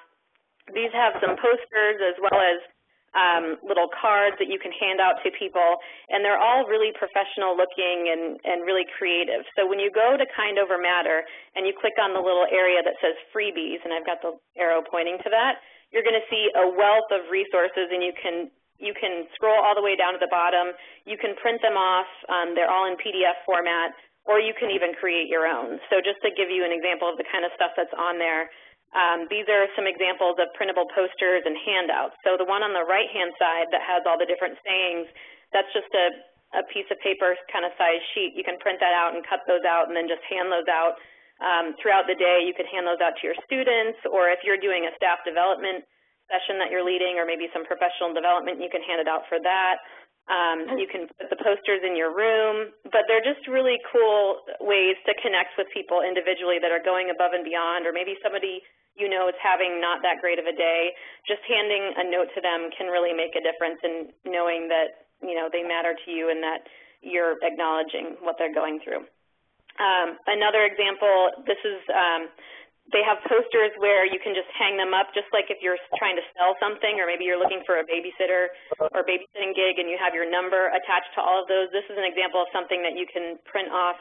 These have some posters as well as little cards that you can hand out to people, and they're all really professional looking and really creative. So when you go to Kind Over Matter and you click on the little area that says freebies, and I've got the arrow pointing to that, you're going to see a wealth of resources, and you can scroll all the way down to the bottom. You can print them off. They're all in PDF format, or you can even create your own. So just to give you an example of the kind of stuff that's on there, these are some examples of printable posters and handouts. So the one on the right-hand side that has all the different sayings, that's just a piece of paper kind of size sheet. You can print that out and cut those out and then just hand those out throughout the day. You could hand those out to your students, or if you're doing a staff development session that you're leading, or maybe some professional development, you can hand it out for that. You can put the posters in your room, but they're just really cool ways to connect with people individually that are going above and beyond, or maybe somebody you know is having not that great of a day, just handing a note to them can really make a difference in knowing that, you know, they matter to you and that you're acknowledging what they're going through. Another example, this is, they have posters where you can just hang them up, just like if you're trying to sell something, or maybe you're looking for a babysitter or babysitting gig and you have your number attached to all of those. This is an example of something that you can print off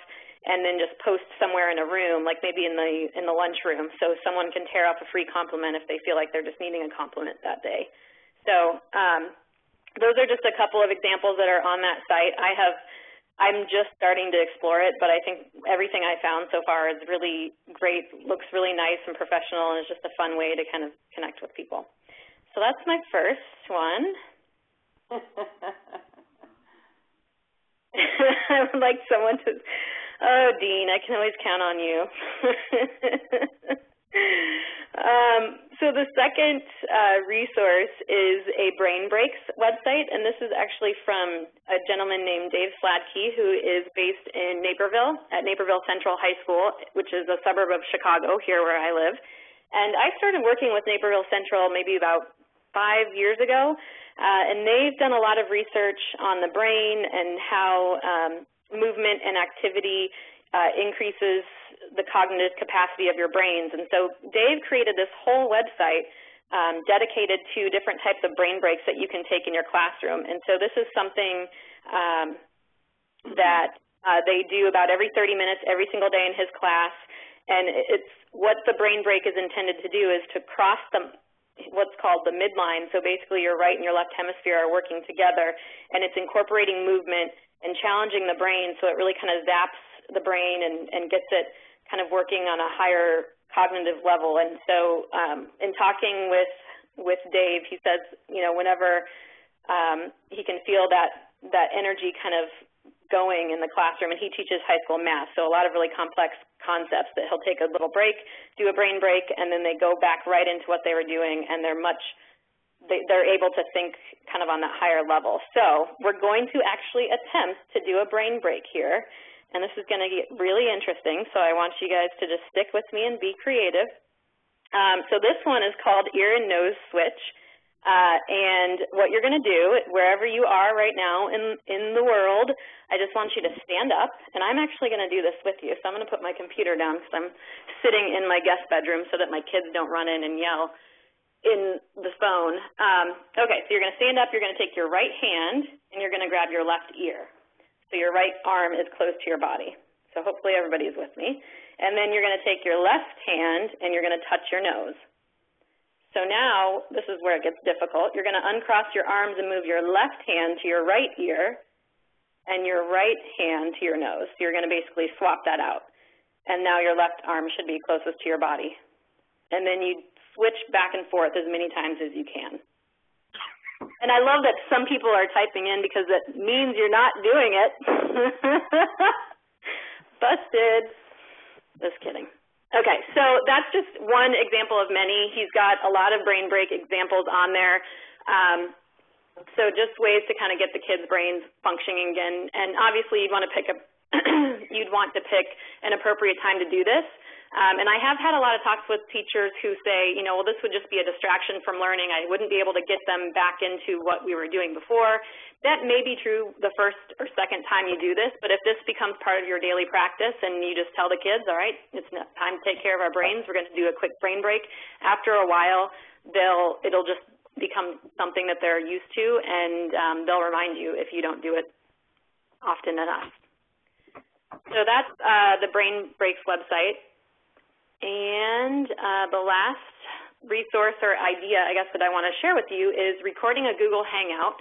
and then just post somewhere in a room, like maybe in the lunchroom, so someone can tear off a free compliment if they feel like they're just needing a compliment that day. So those are just a couple of examples that are on that site. I'm just starting to explore it, but I think everything I found so far is really great, looks really nice and professional, and is just a fun way to kind of connect with people. So that's my first one. I would like someone to, oh, Dean, I can always count on you. So the second resource is a Brain Breaks website, and this is actually from a gentleman named Dave Sladkey, who is based in Naperville, at Naperville Central High School, which is a suburb of Chicago, here where I live. And I started working with Naperville Central maybe about 5 years ago, and they've done a lot of research on the brain and how movement and activity increases the cognitive capacity of your brains. And so Dave created this whole website dedicated to different types of brain breaks that you can take in your classroom. And so this is something that they do about every 30 minutes, every single day in his class. And it's what the brain break is intended to do is to cross what's called the midline. So basically your right and your left hemisphere are working together, and it's incorporating movement and challenging the brain so it really kind of zaps the brain and gets it kind of working on a higher cognitive level. And so in talking with Dave, he says, you know, whenever he can feel that energy kind of going in the classroom, and he teaches high school math, so a lot of really complex concepts, that he'll take a little break, do a brain break, and then they go back right into what they were doing, and they're able to think kind of on that higher level. So we're going to actually attempt to do a brain break here. And this is going to get really interesting, so I want you guys to just stick with me and be creative. So this one is called Ear and Nose Switch. And what you're going to do, wherever you are right now in the world, I just want you to stand up. And I'm actually going to do this with you. So I'm going to put my computer down because I'm sitting in my guest bedroom so that my kids don't run in and yell in the phone. Okay, so you're going to stand up. You're going to take your right hand, and you're going to grab your left ear. So your right arm is close to your body. So hopefully everybody is with me. And then you're going to take your left hand and you're going to touch your nose. So now, this is where it gets difficult. You're going to uncross your arms and move your left hand to your right ear and your right hand to your nose. So you're going to basically swap that out. And now your left arm should be closest to your body. And then you switch back and forth as many times as you can. And I love that some people are typing in because it means you're not doing it. Busted. Just kidding. Okay, so that's just one example of many. He's got a lot of brain break examples on there. So just ways to kind of get the kids' brains functioning again. And obviously you'd want to pick an appropriate time to do this. And I have had a lot of talks with teachers who say, you know, well, this would just be a distraction from learning. I wouldn't be able to get them back into what we were doing before. That may be true the first or second time you do this, but if this becomes part of your daily practice and you just tell the kids, all right, it's time to take care of our brains, we're going to do a quick brain break, after a while, it'll just become something that they're used to, and they'll remind you if you don't do it often enough. So that's the Brain Breaks website. And the last resource or idea, I guess, that I want to share with you is recording a Google Hangout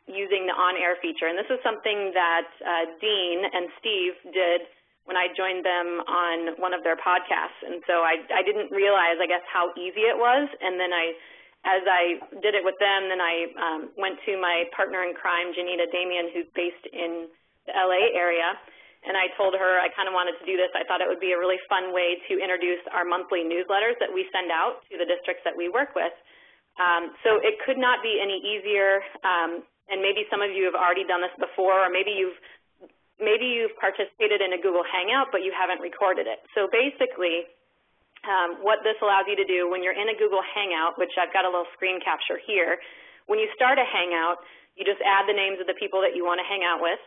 using the on-air feature. And this is something that Dean and Steve did when I joined them on one of their podcasts. And so I didn't realize, I guess, how easy it was. And then as I did it with them, then I went to my partner in crime, Janita Damian, who's based in the LA area. And I told her I kind of wanted to do this. I thought it would be a really fun way to introduce our monthly newsletters that we send out to the districts that we work with. So it could not be any easier, and maybe some of you have already done this before, or maybe you've participated in a Google Hangout, but you haven't recorded it. So basically, what this allows you to do when you're in a Google Hangout, which I've got a little screen capture here, when you start a Hangout, you just add the names of the people that you want to hang out with,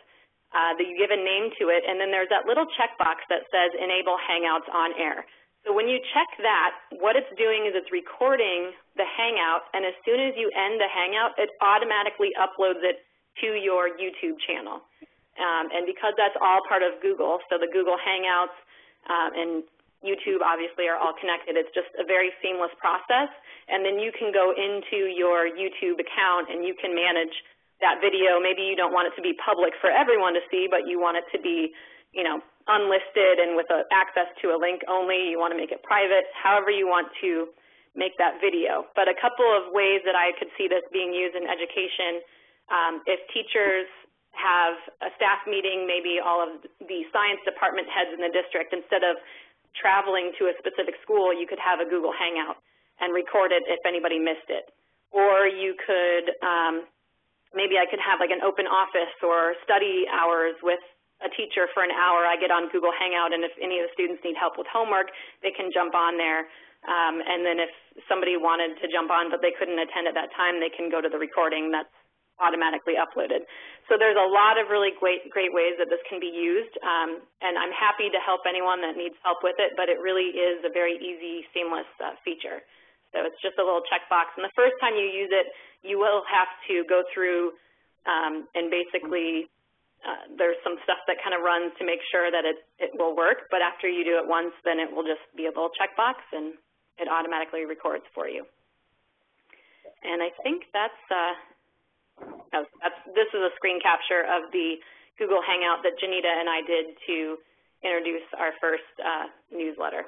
that you give a name to it, and then there's that little checkbox that says Enable Hangouts on Air. So when you check that, what it's doing is it's recording the Hangout, and as soon as you end the Hangout, it automatically uploads it to your YouTube channel. And because that's all part of Google, so the Google Hangouts and YouTube obviously are all connected. It's just a very seamless process, and then you can go into your YouTube account and you can manage that video. Maybe you don't want it to be public for everyone to see, but you want it to be, you know, unlisted and with access to a link only. You want to make it private, however you want to make that video. But a couple of ways that I could see this being used in education, if teachers have a staff meeting, maybe all of the science department heads in the district, instead of traveling to a specific school, you could have a Google Hangout and record it if anybody missed it. Or you could, maybe I could have like an open office or study hours with a teacher for an hour. I get on Google Hangout, and if any of the students need help with homework, they can jump on there. And then if somebody wanted to jump on but they couldn't attend at that time, they can go to the recording that's automatically uploaded. So there's a lot of really great ways that this can be used, and I'm happy to help anyone that needs help with it, but it really is a very easy, seamless feature. So it's just a little checkbox, and the first time you use it, you will have to go through and basically there's some stuff that kind of runs to make sure that it will work, but after you do it once, then it will just be a little checkbox, and it automatically records for you. And I think this is a screen capture of the Google Hangout that Janita and I did to introduce our first newsletter.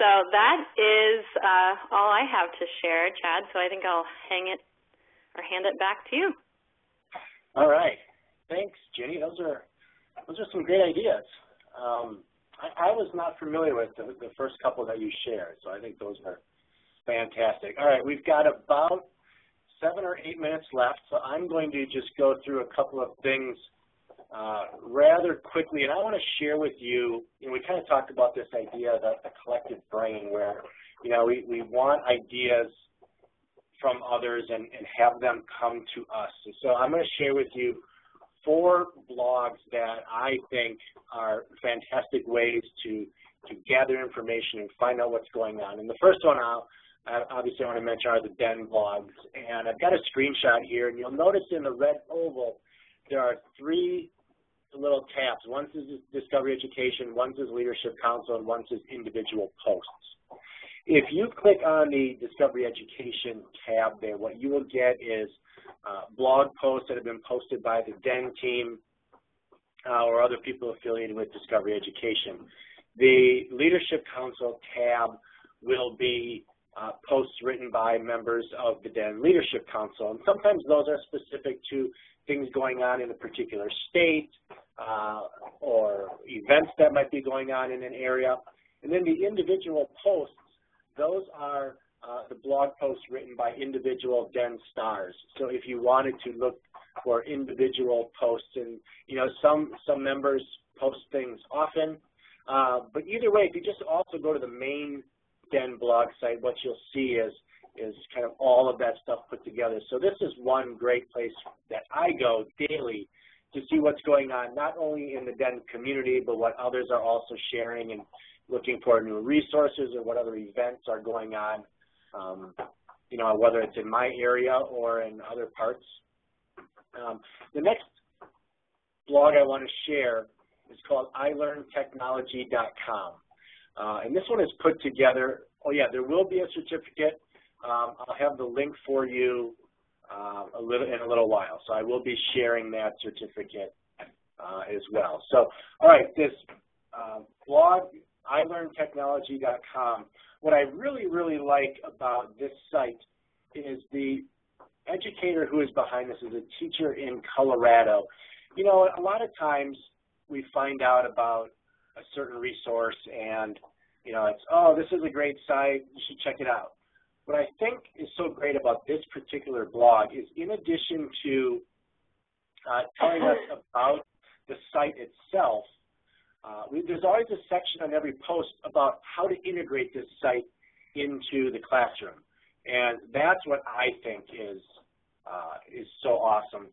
So that is all I have to share, Chad, so I think I'll hand it back to you.
All right. Thanks, Ginny. Those are some great ideas. I was not familiar with the first couple that you shared, so I think those are fantastic. All right, we've got about 7 or 8 minutes left, so I'm going to just go through a couple of things rather quickly, and I want to share with you, we kind of talked about this idea of the collective brain where, we want ideas from others and have them come to us. So I'm going to share with you 4 blogs that I think are fantastic ways to gather information and find out what's going on. And the first one obviously I want to mention are the Den blogs. And I've got a screenshot here, and you'll notice in the red oval there are 3 little tabs. One says Discovery Education, one says Leadership Council, and one says Individual Posts. If you click on the Discovery Education tab there, what you will get is blog posts that have been posted by the Den team or other people affiliated with Discovery Education. The Leadership Council tab will be posts written by members of the Den Leadership Council, and sometimes those are specific to things going on in a particular state or events that might be going on in an area. And then the individual posts, those are the blog posts written by individual Den stars. So if you wanted to look for individual posts, and some members post things often, but either way, if you just also go to the main Den blog site, what you'll see is kind of all of that stuff put together. So this is one great place that I go daily to see what's going on, not only in the Den community, but what others are also sharing and looking for new resources or what other events are going on, whether it's in my area or in other parts. The next blog I want to share is called ilearntechnology.com. And this one is put together, there will be a certificate. I'll have the link for you in a little while. So I will be sharing that certificate as well. So, all right, this blog, ilearntechnology.com, what I really, really like about this site is the educator who is behind this is a teacher in Colorado. A lot of times we find out about a certain resource and, this is a great site, you should check it out. What I think is so great about this particular blog is in addition to telling us about the site itself, there's always a section on every post about how to integrate this site into the classroom. And that's what I think is so awesome.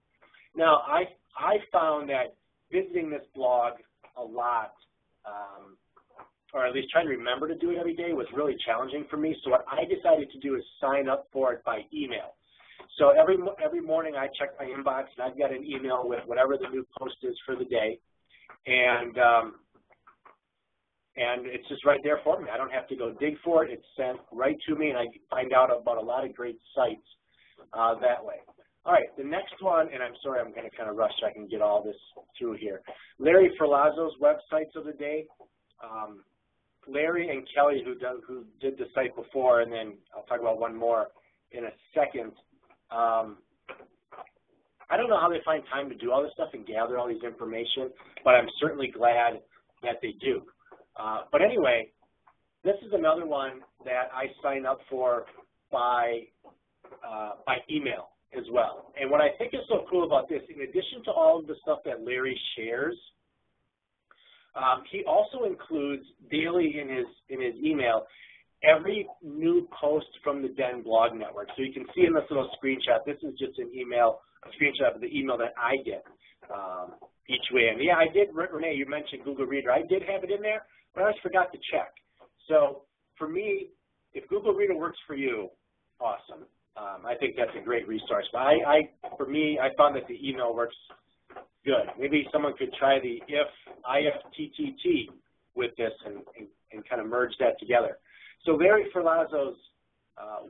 Now, I found that visiting this blog a lot, or at least trying to remember to do it every day, was really challenging for me. So what I decided to do is sign up for it by email. So every morning I check my inbox, and I've got an email with whatever the new post is for the day, and it's just right there for me. I don't have to go dig for it. It's sent right to me, and I find out about a lot of great sites that way. All right, the next one, and I'm sorry, I'm going to kind of rush so I can get all this through here. Larry Ferlazzo's websites of the day. Larry and Kelly, who did the site before, and then I'll talk about one more in a second. I don't know how they find time to do all this stuff and gather all these information, but I'm certainly glad that they do. But anyway, this is another one that I sign up for by email as well. And what I think is so cool about this, in addition to all of the stuff that Larry shares, he also includes daily in his email every new post from the Den Blog Network. So you can see in this little screenshot, this is just an email, a screenshot of the email that I get each way. And yeah, I did, Renee, you mentioned Google Reader. I did have it in there, but I just forgot to check. So for me, if Google Reader works for you, awesome. I think that's a great resource. But for me, I found that the email works good. Maybe someone could try the IFTTT with this and kind of merge that together. So Larry Ferlazzo's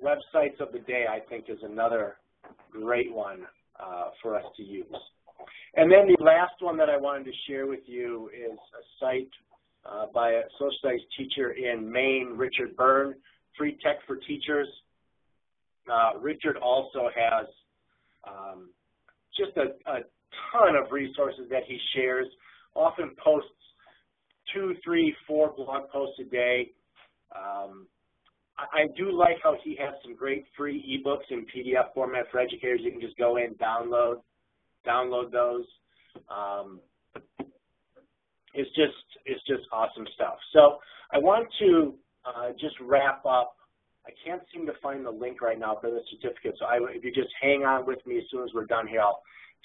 websites of the day, I think, is another great one for us to use. And then the last one that I wanted to share with you is a site by a social studies teacher in Maine, Richard Byrne, Free Tech for Teachers. Richard also has just a ton of resources that he shares, often posts 2, 3, 4 blog posts a day. I do like how he has some great free ebooks in PDF format for educators. You can just go in, download those. It's just awesome stuff. So I want to just wrap up. I can't seem to find the link right now for the certificate, so if you just hang on with me as soon as we're done here, I'll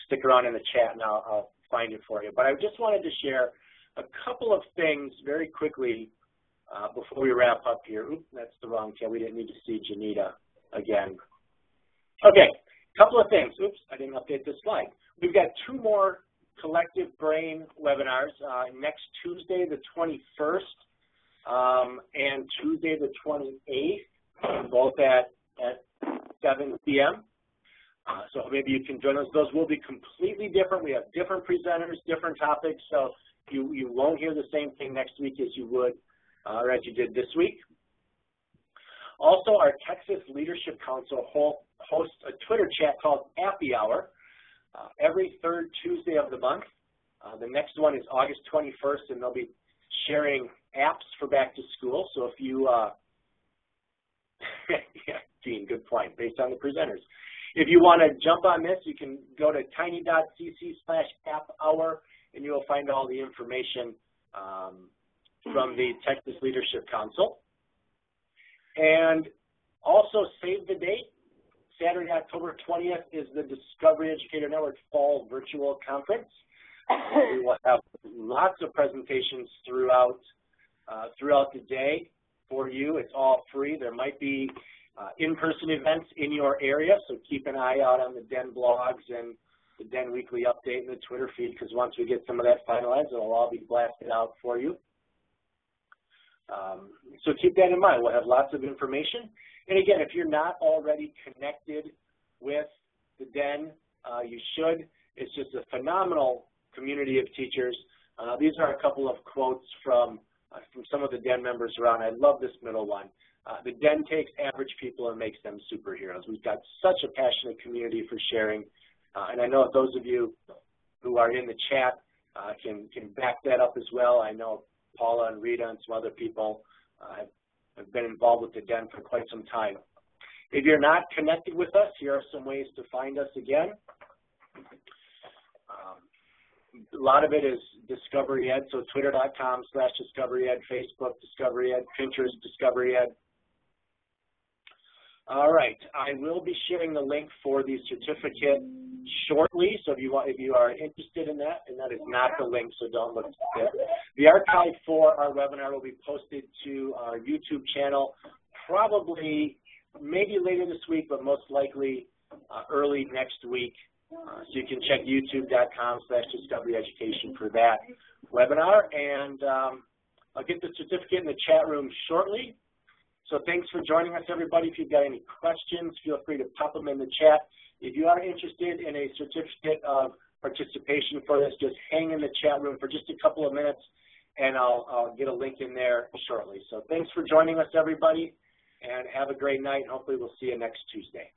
stick around in the chat and I'll find it for you. But I just wanted to share a couple of things very quickly before we wrap up here. Oops, that's the wrong tab. We didn't need to see Janita again. Okay, a couple of things. Oops, I didn't update this slide. We've got 2 more Collective Brain webinars, next Tuesday the 21st and Tuesday the 28th, both at 7 p.m. So maybe you can join us. Those will be completely different. We have different presenters, different topics, so you won't hear the same thing next week as you would or as you did this week. Also, our Texas Leadership Council hosts a Twitter chat called Happy Hour every 3rd Tuesday of the month. The next one is August 21st, and they'll be sharing apps for back to school. So if you, yeah, Dean, good point, based on the presenters. If you want to jump on this, you can go to tiny.cc/app-hour, and you will find all the information from the Texas Leadership Council. And also save the date. Saturday, October 20th is the Discovery Educator Network Fall Virtual Conference. We will have lots of presentations throughout the day for you. It's all free. There might be in-person events in your area, so keep an eye out on the Den blogs and the Den Weekly Update and the Twitter feed, because once we get some of that finalized, it'll all be blasted out for you. So keep that in mind. We'll have lots of information. And again, if you're not already connected with the Den, you should. It's just a phenomenal community of teachers. These are a couple of quotes from some of the Den members around. I love this middle one. The Den takes average people and makes them superheroes. We've got such a passionate community for sharing. And I know those of you who are in the chat can back that up as well. I know Paula and Rita and some other people have been involved with the Den for quite some time. If you're not connected with us, here are some ways to find us again. A lot of it is Discovery Ed, so twitter.com/Discovery Ed, Facebook Discovery Ed, Pinterest Discovery Ed. All right, I will be sharing the link for the certificate shortly, so if you are interested in that, and that is not the link, so don't look there. The archive for our webinar will be posted to our YouTube channel probably maybe later this week, but most likely early next week. So you can check youtube.com/Discovery Education for that webinar, and I'll get the certificate in the chat room shortly. So thanks for joining us, everybody. If you've got any questions, feel free to pop them in the chat. If you are interested in a certificate of participation for this, just hang in the chat room for just a couple of minutes, and I'll get a link in there shortly. So thanks for joining us, everybody, and have a great night. Hopefully we'll see you next Tuesday.